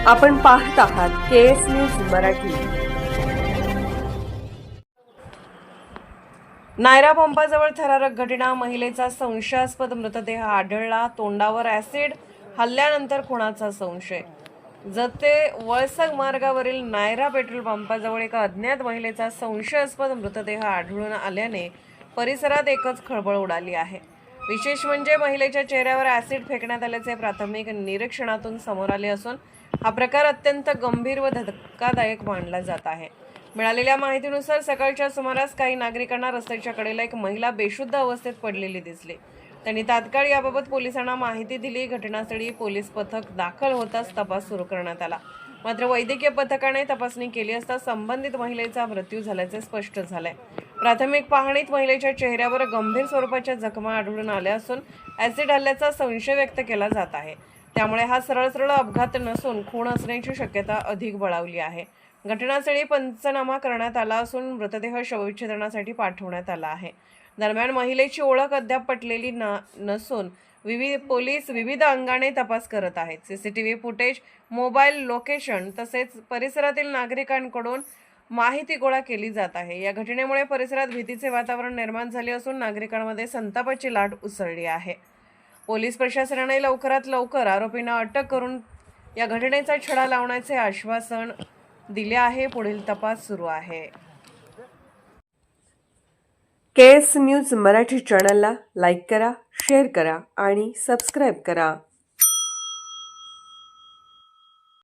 आपण पाहत आहात केएस न्यूज मराठी। नायरा पंपाजवळ थरारक घटना, महिलेचा संशयास्पद मृतदेह आढळला, तोंडावर ऍसिड, हल्ल्यानंतर खुनाचा संशय। जते वळसंग मार्गावरील नायरा पेट्रोल पंपाजवळ एका अज्ञात महिलेचा संशयास्पद मृतदेह आढळून आल्याने परिसरात एकच खळबळ उडाली आहे। विशेष म्हणजे महिलेच्या चेहऱ्यावर ऍसिड फेकण्यात आल्याचे प्राथमिक निरीक्षणातून समोर आले असून हा प्रकार अत्यंत गंभीर व धक्कादायक मानला जात आहे। मिळालेल्या माहितीनुसार सकाळच्या सुमारास काही नागरिकांना रस्त्याच्या कडेला एक महिला बेशुद्ध अवस्थेत पडलेली दिसली। त्यांनी तात्काळ याबाबत पोलिसांना माहिती दिली। घटनास्थळी पोलीस पथक दाखल होताच तपास सुरू करण्यात आला। मात्र वैद्यकीय पथकाने तपासणी केली असता संबंधित महिलेचा मृत्यू झाल्याचे स्पष्ट झाले। प्राथमिक पाहणीत महिलेच्या चेहऱ्यावर गंभीर स्वरूपाच्या जखमा आढळून आल्या असून ऍसिड हल्ल्याचा संशय व्यक्त केला जात आहे। त्यामुळे हा सरळ अपघात नसून खून असण्याची शक्यता अधिक बळावली आहे। घटनास्थळी पंचनामा करण्यात आला असून मृतदेह शवविच्छेदनासाठी पाठवण्यात आला आहे। दरम्यान महिलेची ओळख अद्याप पटलेली नसून पोलीस विविध अंगाने तपास करत आहेत। सीसीटीव्ही फुटेज, मोबाईल लोकेशन तसेच परिसरातील नागरिकांकडून माहिती गोळा केली जात आहे। या घटनेमुळे परिसरात भीतीचे वातावरण निर्माण झाले असून नागरिकांमध्ये संतापाची लाट उसळली आहे। पोलीस प्रशासनाने लवकरात लवकर आरोपींना अटक करून या घटनेचा छडा लावण्याचे आश्वासन दिले आहे। पुढील तपास सुरू आहे। केएस न्यूज मराठी चॅनलला लाईक करा, शेअर करा आणि सबस्क्राईब करा।